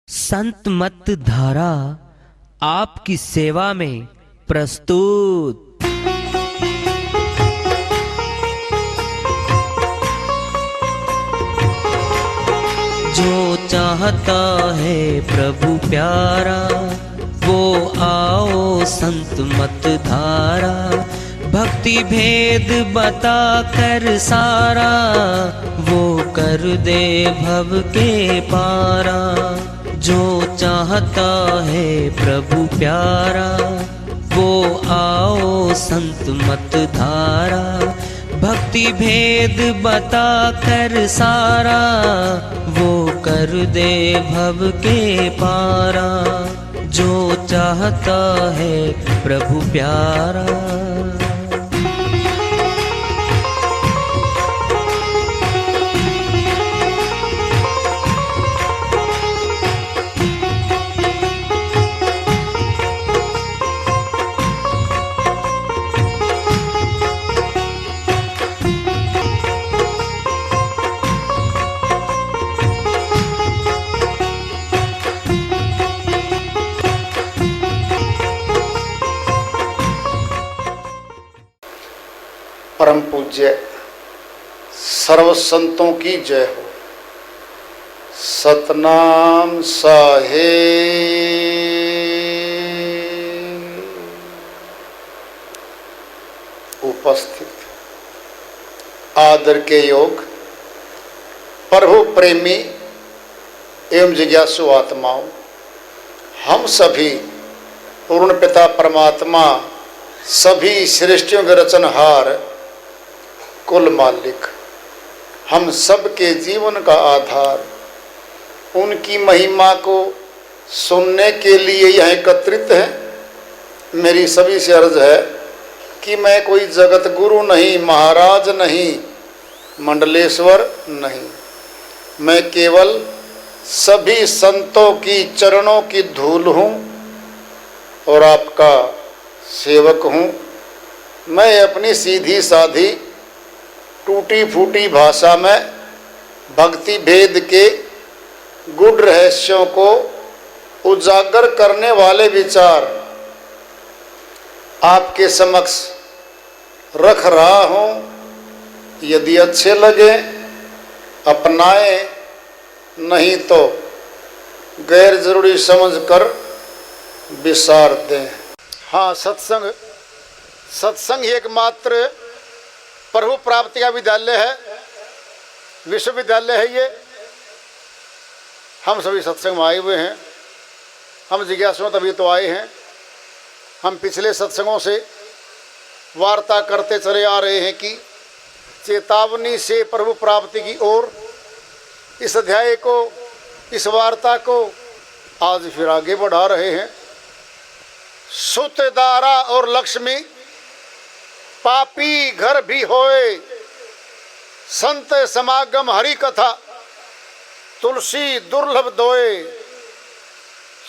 संत मत धारा आपकी सेवा में प्रस्तुत। जो चाहता है प्रभु प्यारा वो आओ संत मत धारा। भक्ति भेद बता कर सारा वो कर दे भव के पारा। जो चाहता है प्रभु प्यारा वो आओ संत मत धारा। भक्ति भेद बता कर सारा वो कर दे भव के पारा। जो चाहता है प्रभु प्यारा। परम पूज्य सर्व संतों की जय हो। सतनाम साहेब। उपस्थित आदर के योग प्रभु प्रेमी एवं जिज्ञासु आत्माओं, हम सभी पूर्ण पिता परमात्मा सभी सृष्टियों के रचनहार कुल मालिक, हम सब के जीवन का आधार, उनकी महिमा को सुनने के लिए यहाँ एकत्रित हैं। मेरी सभी से अर्ज है कि मैं कोई जगत गुरु नहीं, महाराज नहीं, मंडलेश्वर नहीं, मैं केवल सभी संतों की चरणों की धूल हूँ और आपका सेवक हूँ। मैं अपनी सीधी साधी टूटी फूटी भाषा में भक्ति भेद के गूढ़ रहस्यों को उजागर करने वाले विचार आपके समक्ष रख रहा हूँ। यदि अच्छे लगे अपनाएं, नहीं तो गैर जरूरी समझकर विसार दें। हाँ, सत्संग ही एकमात्र प्रभु प्राप्ति का विद्यालय है, विश्वविद्यालय है ये। हम सभी सत्संग में आए हुए हैं, हम जिज्ञासु तभी तो आए हैं। हम पिछले सत्संगों से वार्ता करते चले आ रहे हैं कि चेतावनी से प्रभु प्राप्ति की ओर इस अध्याय को, इस वार्ता को आज फिर आगे बढ़ा रहे हैं। सुत दारा और लक्ष्मी पापी घर भी होए, संत समागम हरि कथा तुलसी दुर्लभ दोए।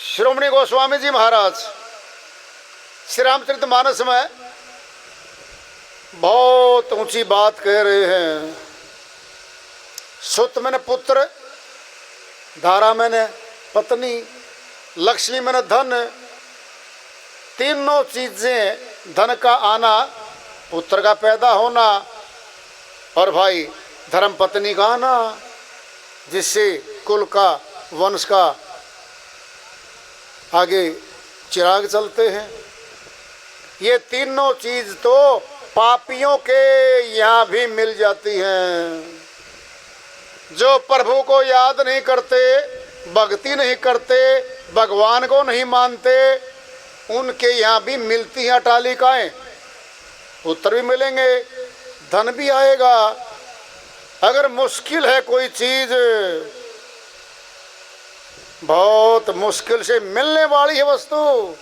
श्रोमणी गोस्वामी जी महाराज श्री रामचरितमानस में बहुत ऊंची बात कह रहे हैं। सुत मैंने पुत्र, धारा मैंने पत्नी, लक्ष्मी मैंने धन। तीनों चीजें, धन का आना, पुत्र का पैदा होना और भाई धर्म पत्नी का आना, जिससे कुल का, वंश का आगे चिराग चलते हैं। ये तीनों चीज तो पापियों के यहाँ भी मिल जाती हैं। जो प्रभु को याद नहीं करते, भक्ति नहीं करते, भगवान को नहीं मानते, उनके यहाँ भी मिलती हैं अटालिकाएं। पुत्र भी मिलेंगे, धन भी आएगा। अगर मुश्किल है कोई चीज, बहुत मुश्किल से मिलने वाली है वस्तु,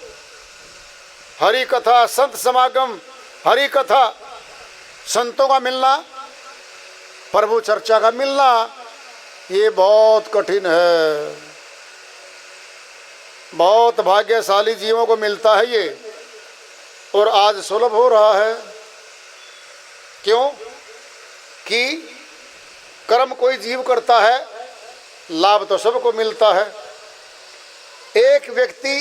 हरि कथा, संत समागम, हरि कथा, संतों का मिलना, प्रभु चर्चा का मिलना, ये बहुत कठिन है। बहुत भाग्यशाली जीवों को मिलता है ये, और आज सुलभ हो रहा है। क्यों? कि कर्म कोई जीव करता है, लाभ तो सबको मिलता है, एक व्यक्ति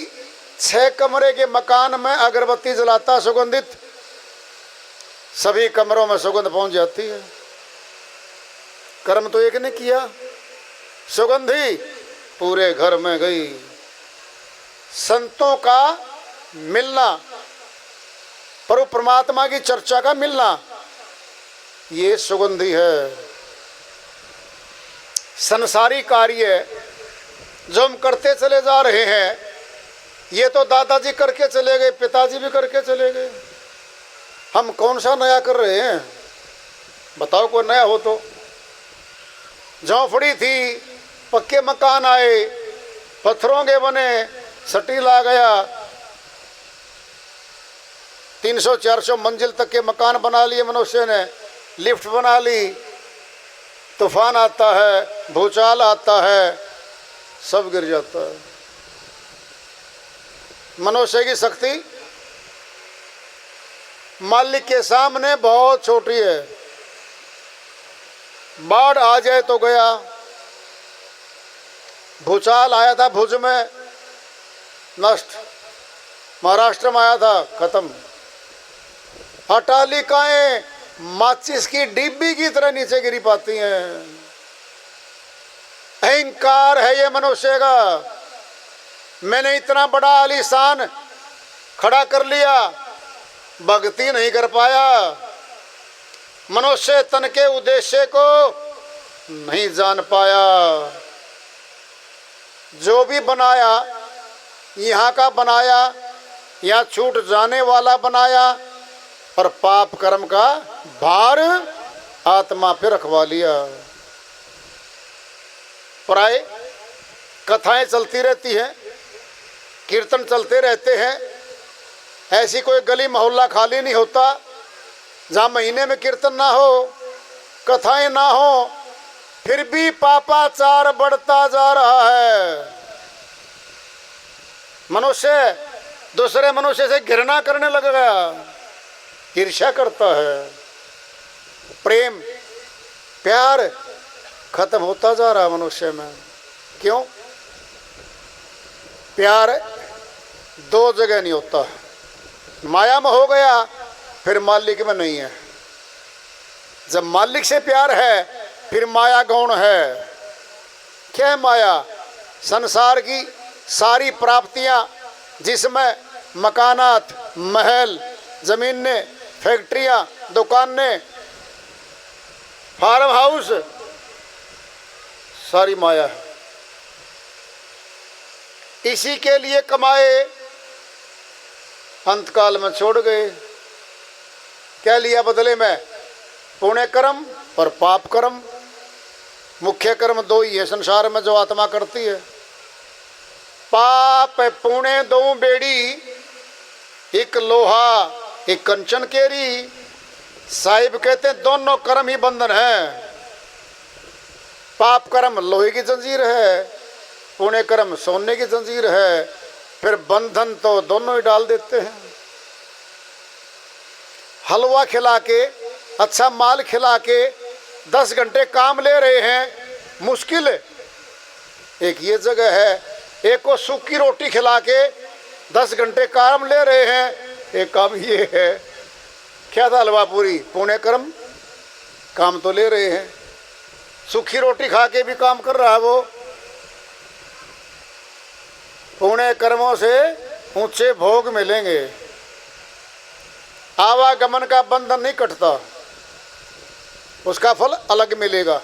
6 कमरे के मकान में अगरबत्ती जलाता सुगंधित, सभी कमरों में सुगंध पहुंच जाती है। कर्म तो एक ने किया, सुगंधी पूरे घर में गई। संतों का मिलना, प्रभु परमात्मा की चर्चा का मिलना, ये सुगंधी है। संसारी कार्य जो हम करते चले जा रहे हैं, ये तो दादाजी करके चले गए, पिताजी भी करके चले गए। हम कौन सा नया कर रहे हैं? बताओ कोई नया हो तो। झोंपड़ी थी, पक्के मकान आए, पत्थरों के बने, सटील आ गया, 300-400 मंजिल तक के मकान बना लिए मनुष्य ने, लिफ्ट बना ली। तूफान आता है, भूचाल आता है, सब गिर जाता है। मनुष्य की शक्ति मालिक के सामने बहुत छोटी है। बाढ़ आ जाए तो गया। भूचाल आया था भुज में, नष्ट। महाराष्ट्र में आया था, खत्म। अट्टालिकाएं माचिस की डिब्बी की तरह नीचे गिरी पाती हैं। अहंकार है ये मनुष्य का। मैंने इतना बड़ा आलीशान खड़ा कर लिया, भक्ति नहीं कर पाया। मनुष्य तन के उद्देश्य को नहीं जान पाया। जो भी बनाया, यहाँ का बनाया, यहाँ छूट जाने वाला बनाया, और पाप कर्म का भार आत्मा पे रखवा लिया। प्राय कथाएं चलती रहती हैं, कीर्तन चलते रहते हैं। ऐसी कोई गली मोहल्ला खाली नहीं होता जहाँ महीने में कीर्तन ना हो, कथाएं ना हो, फिर भी पापाचार बढ़ता जा रहा है। मनुष्य दूसरे मनुष्य से घृणा करने लग गया, ईर्ष्या करता है। प्रेम प्यार खत्म होता जा रहा मनुष्य में। क्यों? प्यार 2 जगह नहीं होता। माया में हो गया, फिर मालिक में नहीं है। जब मालिक से प्यार है, फिर माया गौण है। क्या है माया? संसार की सारी प्राप्तियां, जिसमें मकानात, महल, जमीनें, फैक्ट्रियां, दुकानें, फार्म हाउस, सारी माया है। इसी के लिए कमाए, अंतकाल में छोड़ गए। क्या लिया बदले में? पुण्य कर्म और पाप कर्म। मुख्य कर्म 2 ही है संसार में जो आत्मा करती है। पाप पुण्य 2 बेड़ी, एक लोहा एक कंचन केरी। साहिब कहते हैं दोनों कर्म ही बंधन है। पाप कर्म लोहे की जंजीर है, पुण्य कर्म सोने की जंजीर है। फिर बंधन तो दोनों ही डाल देते हैं। हलवा खिला के, अच्छा माल खिला के 10 घंटे काम ले रहे हैं, मुश्किल है। एक ये जगह है। एक को सूखी रोटी खिला के 10 घंटे काम ले रहे हैं, एक काम ये है। क्या था? हलवा पूरी, पुण्य कर्म, काम तो ले रहे हैं। सूखी रोटी खा के भी काम कर रहा है वो। पुण्य कर्मों से ऊंचे भोग मिलेंगे। आवागमन का बंधन नहीं कटता, उसका फल अलग मिलेगा।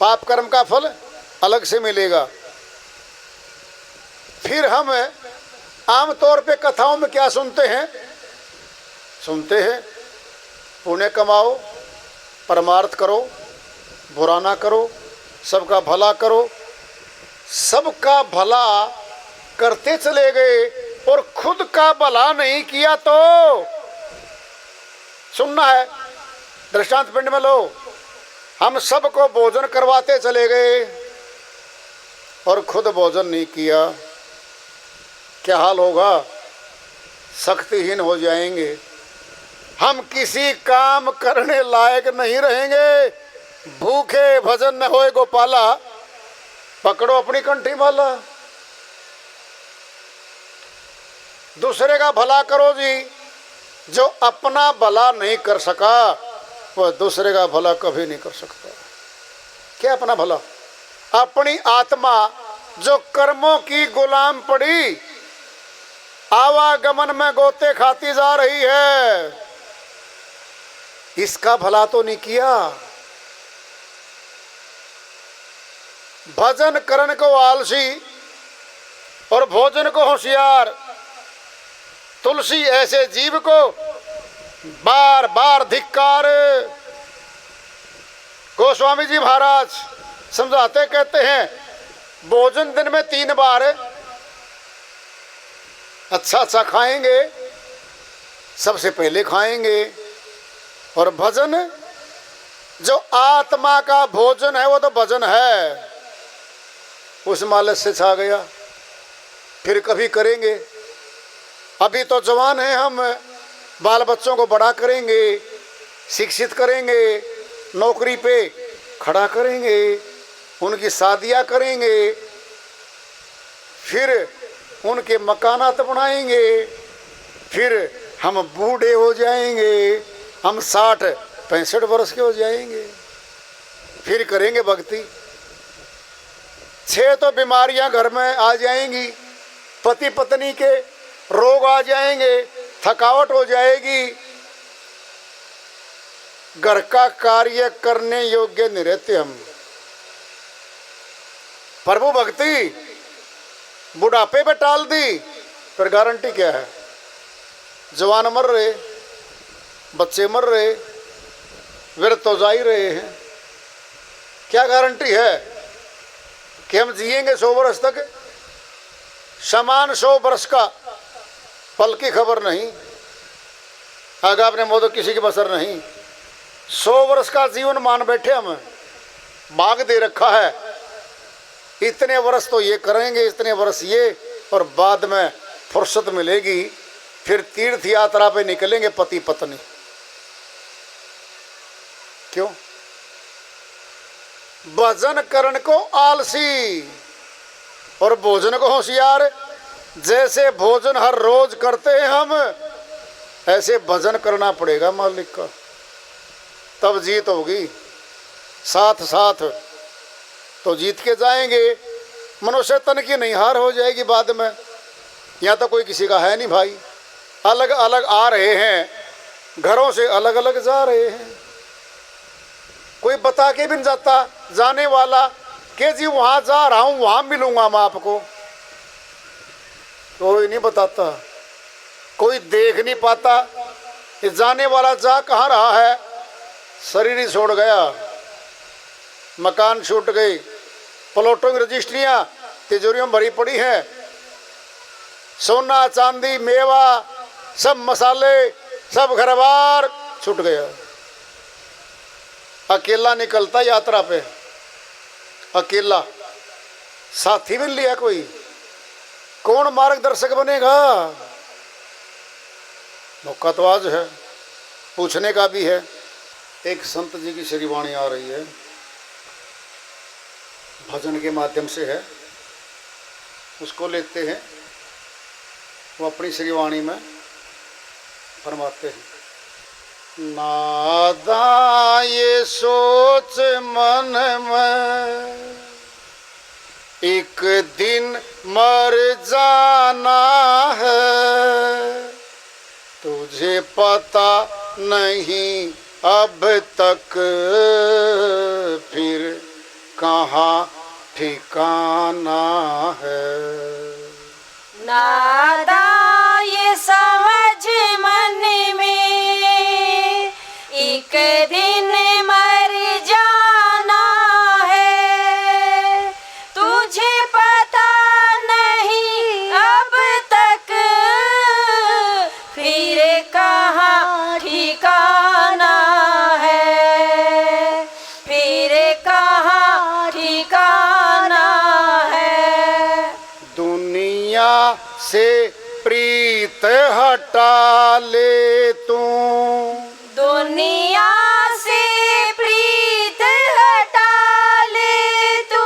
पाप कर्म का फल अलग से मिलेगा। फिर हम आमतौर पे कथाओं में क्या सुनते हैं? पुण्य कमाओ, परमार्थ करो, बुरा ना करो, सबका भला करो। सबका भला करते चले गए और खुद का भला नहीं किया तो सुनना है। दृष्टांत पिंड में लो, हम सबको भोजन करवाते चले गए और खुद भोजन नहीं किया, क्या हाल होगा? शक्तिहीन हो जाएंगे। हम किसी काम करने लायक नहीं रहेंगे। भूखे भजन न होए गोपाला, पकड़ो अपनी कंठी माला, दूसरे का भला करो जी। जो अपना भला नहीं कर सका वह दूसरे का भला कभी नहीं कर सकता। क्या अपना भला? अपनी आत्मा जो कर्मों की गुलाम पड़ी, आवागमन में गोते खाती जा रही है, इसका भला तो नहीं किया। भजन करने को आलसी और भोजन को होशियार, तुलसी ऐसे जीव को बार बार धिक्कार। गोस्वामी जी महाराज समझाते कहते हैं, भोजन दिन में 3 बार अच्छा अच्छा खाएंगे, सबसे पहले खाएंगे, और भजन जो आत्मा का भोजन है वो तो भजन है। उस मालस से छा गया, फिर कभी करेंगे। अभी तो जवान हैं हम, बाल बच्चों को बड़ा करेंगे, शिक्षित करेंगे, नौकरी पे खड़ा करेंगे, उनकी शादियां करेंगे, फिर उनके मकानात बनाएंगे, फिर हम बूढ़े हो जाएंगे, हम 60-65 वर्ष के हो जाएंगे, फिर करेंगे भक्ति। 6 तो बीमारियां घर में आ जाएंगी, पति पत्नी के रोग आ जाएंगे, थकावट हो जाएगी, घर का कार्य करने योग्य नहीं रहते हम। प्रभु भक्ति बुढ़ापे पे टाल दी, फिर गारंटी क्या है? जवान मर रहे, बच्चे मर रहे, वीर तो जा ही रहे हैं। क्या गारंटी है कि हम जिएंगे 100 वर्ष तक? समान 100 वर्ष का पल की खबर नहीं, आगा अपने मोह तो किसी की बसर नहीं। 100 वर्ष का जीवन मान बैठे हम, भाग दे रखा है, इतने वर्ष तो ये करेंगे, इतने वर्ष ये, और बाद में फुर्सत मिलेगी फिर तीर्थ यात्रा पे निकलेंगे पति पत्नी। क्यों? भजन करण को आलसी और भोजन को होशियार। जैसे भोजन हर रोज करते हैं हम, ऐसे भजन करना पड़ेगा मालिक का, तब जीत होगी। साथ साथ तो जीत के जाएंगे, मनुष्य तन की नहीं हार हो जाएगी बाद में। यहाँ तो कोई किसी का है नहीं भाई, अलग अलग आ रहे हैं, घरों से अलग अलग जा रहे हैं। कोई बता के भी नहीं जाता जाने वाला कि जी वहाँ जा रहा हूँ, वहाँ मिलूंगा मैं आपको, कोई नहीं बताता। कोई देख नहीं पाता कि जाने वाला जा कहाँ रहा है। शरीर ही छोड़ गया, मकान छूट गई, प्लॉटों की रजिस्ट्रियाँ तिजोरियों में भरी पड़ी हैं, सोना चांदी मेवा सब मसाले सब घर बार छूट गया। अकेला निकलता यात्रा पे, अकेला, साथी मिल लिया कोई, कौन मार्गदर्शक बनेगा? मौका तो आज है, पूछने का भी है। एक संत जी की श्री वाणी आ रही है, भजन के माध्यम से है, उसको लेते हैं। वो अपनी श्री वाणी में फरमाते हैं, नादा ये सोच मन में एक दिन मर जाना है, तुझे पता नहीं अब तक फिर कहाँ ठिकाना है। नादा ये समझ मन में एक दिन मर जाना है, तुझे पता नहीं अब तक फिर कहाँ ठिकाना है, फिर कहाँ ठिकाना है। दुनिया से प्रीत हटा ले तू, दुनिया से प्रीत हटा ले तू,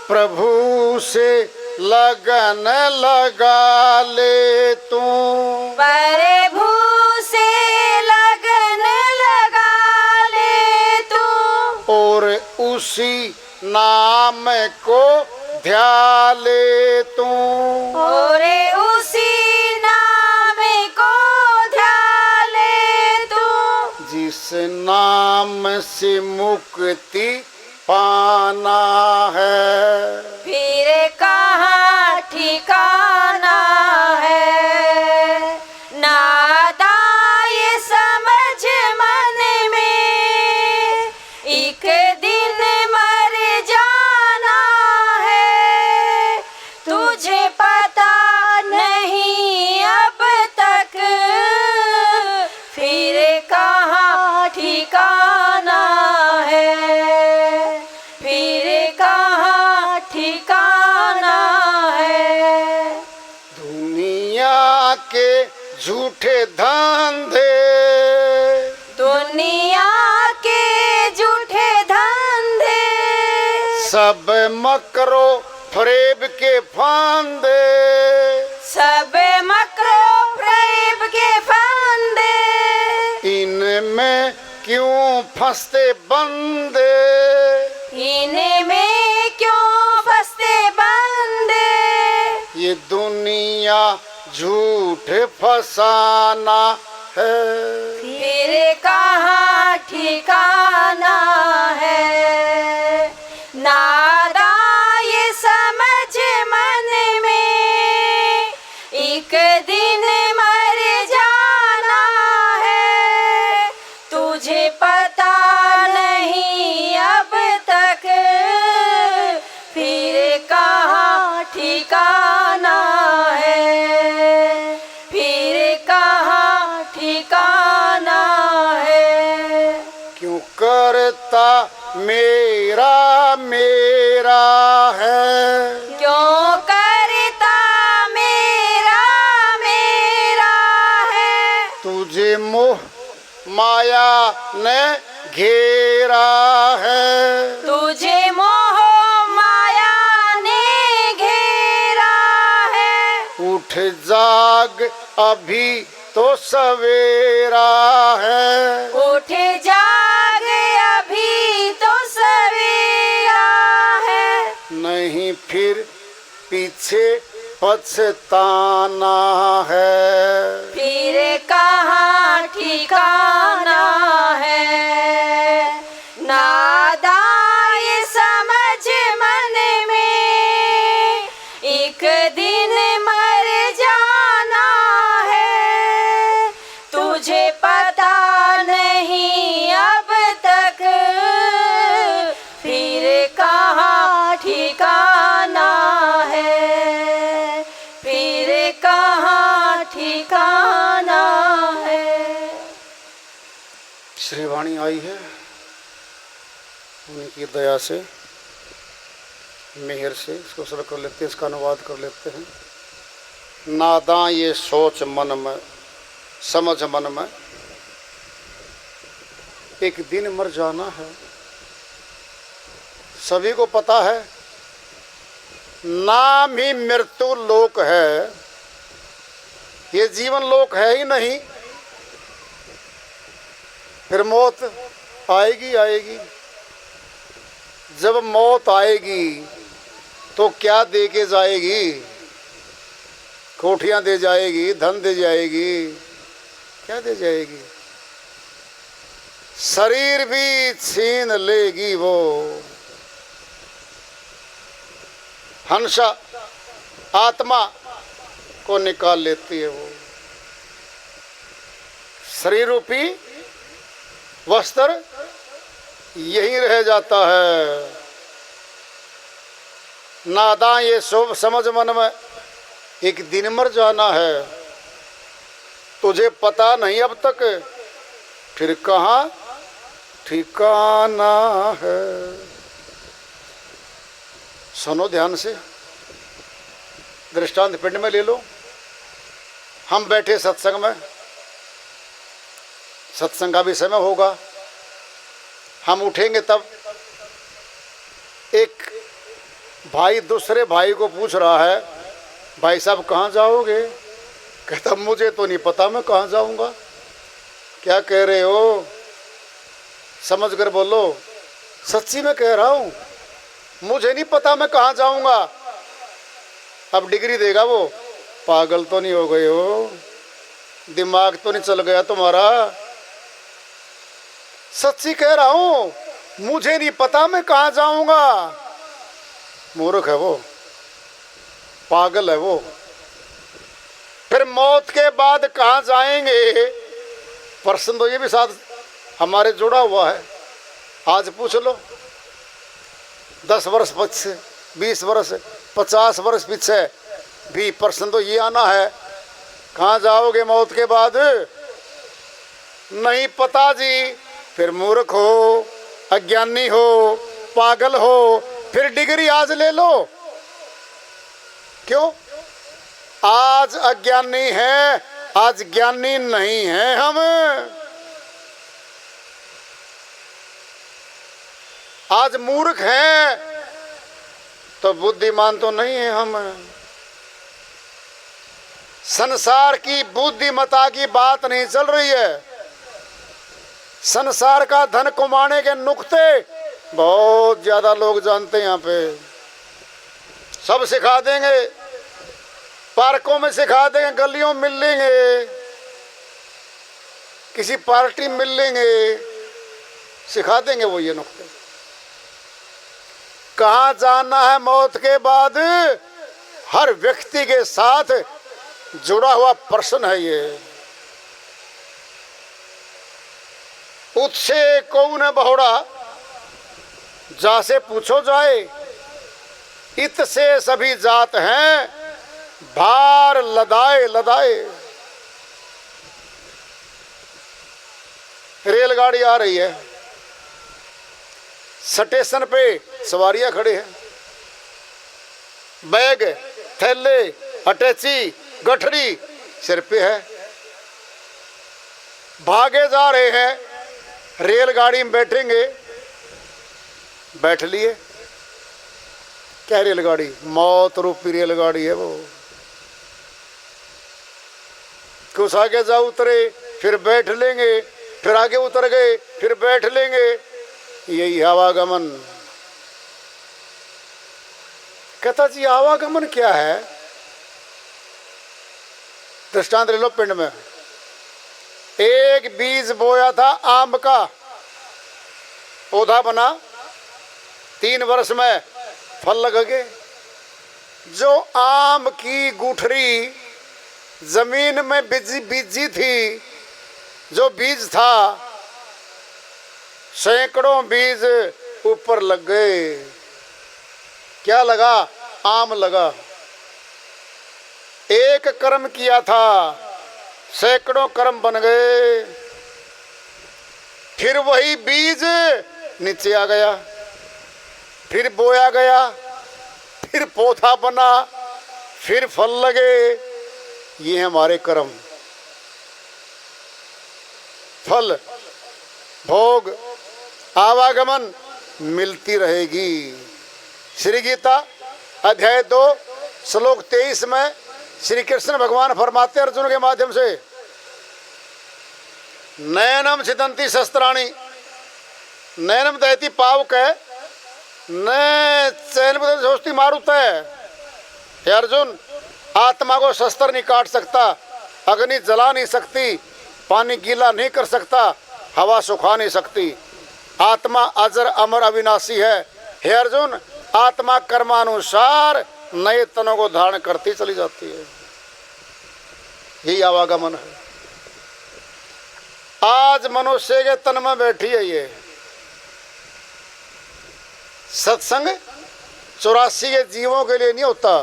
प्रभु से लगन लगा ले तू, प्रभु से लगन लगा ले तू, और उसी नाम को ध्या ले तू, और उसी नाम को ध्या ले तू, जिस नाम से मुक्ति पाना है, फिर कहाँ ठिकाना है। नादा ये समझ मन में, एक दिन मर जाना है, तुझे पता नहीं अब तक, फिर कहाँ ठिकाना है, फिर कहाँ ठिकाना है। दुनिया के झूठे धंधे, दुनिया के झूठे धंधे, सब मकरो फरेब के फांदे, सब मकरो फरेब के फंदे, इनमें क्यों फंसते बंदे, इनमें क्यों फंसते बंदे। ये दुनिया झूठ फसाना है, फिर कहाँ ठिकाना है। नादा ये समझ मन में, एक दिन मर जाना है, तुझे पता नहीं अब तक, फिर कहाँ ठिकाना है, फिर कहाँ ठिकाना है। क्यों करता मेरा मेरा है, क्यों करता मेरा मेरा है, तुझे मोह माया ने घेरा है, तुझे मोह माया ने घेरा है। उठ जाग अभी तो सवेरा है, उठ जाग अभी तो सवेरा है, नहीं फिर पीछे पछताना है, फिर कहाँ ठिकाना है। नादा ये समझ मन में, एक दिन मर जाना है, तुझे पता नहीं अब तक, फिर कहाँ ठिकाना है, फिर कहाँ ठिकाना है। श्रीवाणी आई है, उनकी दया से मेहर से इसको सर कर लेते हैं, इसका अनुवाद कर लेते हैं। नादां ये सोच मन में, समझ मन में, एक दिन मर जाना है। सभी को पता है नाम ही मृत्यु लोक है, ये जीवन लोक है ही नहीं। फिर मौत आएगी आएगी। जब मौत आएगी तो क्या दे के जाएगी? कोठियां दे जाएगी, धन दे जाएगी, क्या दे जाएगी? शरीर भी छीन लेगी वो। हंसा आत्मा को निकाल लेती है वो। शरीर रूपी वस्त्र यही रह जाता है। नादां ये शुभ समझ मन में, एक दिन मर जाना है, तुझे पता नहीं अब तक, फिर कहाँ ठिकाना है। सुनो ध्यान से, दृष्टांत पिंड में ले लो। हम बैठे सत्संग में, सत्संग का भी समय होगा, हम उठेंगे तब एक भाई दूसरे भाई को पूछ रहा है, भाई साहब कहाँ जाओगे? कहता मुझे तो नहीं पता मैं कहाँ जाऊँगा। क्या कह रहे हो? समझ कर बोलो। सच्ची में कह रहा हूँ, मुझे नहीं पता मैं कहाँ जाऊँगा। अब डिग्री देगा वो। पागल तो नहीं हो गए हो? दिमाग तो नहीं चल गया तुम्हारा? सच्ची कह रहा हूँ, मुझे नहीं पता मैं कहाँ जाऊँगा। मूर्ख है वो, पागल है वो। फिर मौत के बाद कहाँ जाएंगे? प्रश्न तो ये भी साथ हमारे जुड़ा हुआ है। आज पूछ लो, 10 वर्ष पीछे, 20 वर्ष, 50 वर्ष पीछे भी प्रश्न तो ये आना है, कहाँ जाओगे मौत के बाद? नहीं पता जी। फिर मूर्ख हो, अज्ञानी हो, पागल हो, फिर डिग्री आज ले लो। क्यों? आज अज्ञानी है, आज ज्ञानी नहीं है हम। आज मूर्ख हैं तो बुद्धिमान तो नहीं है हम। संसार की बुद्धिमता की बात नहीं चल रही है। संसार का धन कमाने के नुक्ते बहुत ज्यादा लोग जानते हैं। यहाँ पे सब सिखा देंगे, पार्कों में सिखा देंगे, गलियों में मिल लेंगे, किसी पार्टी में मिल लेंगे, सिखा देंगे वो ये नुक्ते। कहाँ जाना है मौत के बाद? हर व्यक्ति के साथ जुड़ा हुआ प्रश्न है ये। उत्से कौन बहुड़ा, जा से पूछो जाए, इत से सभी जात हैं, भार लदाए लदाए। रेलगाड़ी आ रही है, स्टेशन पे सवारियां खड़े हैं, बैग, थैले, अटैची, गठरी सिर पे है, भागे जा रहे हैं। रेलगाड़ी में बैठेंगे, बैठ लिए। क्या रेलगाड़ी? मौत रूपी रेलगाड़ी है वो। कुछ आगे जा उतरे, फिर बैठ लेंगे, फिर आगे उतर गए, फिर बैठ लेंगे। यही आवागमन। कहता जी आवागमन क्या है? दृष्टांत ले लो। पिंड में एक बीज बोया था, आम का पौधा बना, 3 वर्ष में फल लग गए। जो आम की गुठरी जमीन में बीजी थी, जो बीज था, सैकड़ों बीज ऊपर लग गए। क्या लगा? आम लगा। एक कर्म किया था, सैकड़ों कर्म बन गए। फिर वही बीज नीचे आ गया, फिर बोया गया, फिर पौधा बना, फिर फल लगे। ये हमारे कर्म। फल, भोग, आवागमन मिलती रहेगी। श्री गीता अध्याय 2 श्लोक 23 में श्री कृष्ण भगवान फरमाते अर्जुन के माध्यम से, नयनम छिदंती शस्त्राणी, नयनम दहती पावक है, न चैन सोचती मारुत है। हे अर्जुन, आत्मा को शस्त्र नहीं काट सकता, अग्नि जला नहीं सकती, पानी गीला नहीं कर सकता, हवा सुखा नहीं सकती। आत्मा अजर अमर अविनाशी है। हे अर्जुन, आत्मा कर्मानुसार नए तनों को धारण करती चली जाती है। यही आवागमन है। आज मनुष्य के तन में बैठी है ये सत्संग। 84 के जीवों के लिए नहीं होता,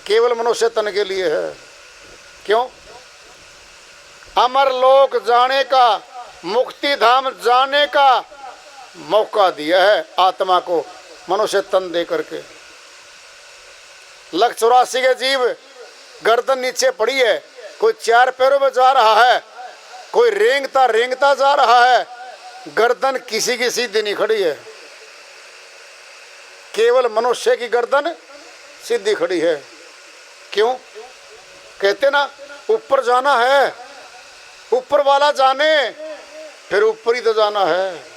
केवल मनुष्य तन के लिए है। क्यों? अमर लोक जाने का, मुक्ति धाम जाने का मौका दिया है आत्मा को मनुष्य तन दे करके। 184 के जीव, गर्दन नीचे पड़ी है, कोई 4 पैरों में जा रहा है, कोई रेंगता रेंगता जा रहा है, गर्दन किसी की सीधी नहीं खड़ी है। केवल मनुष्य की गर्दन सीधी खड़ी है। क्यों? कहते ना ऊपर जाना है, ऊपर वाला जाने, फिर ऊपर ही तो जाना है।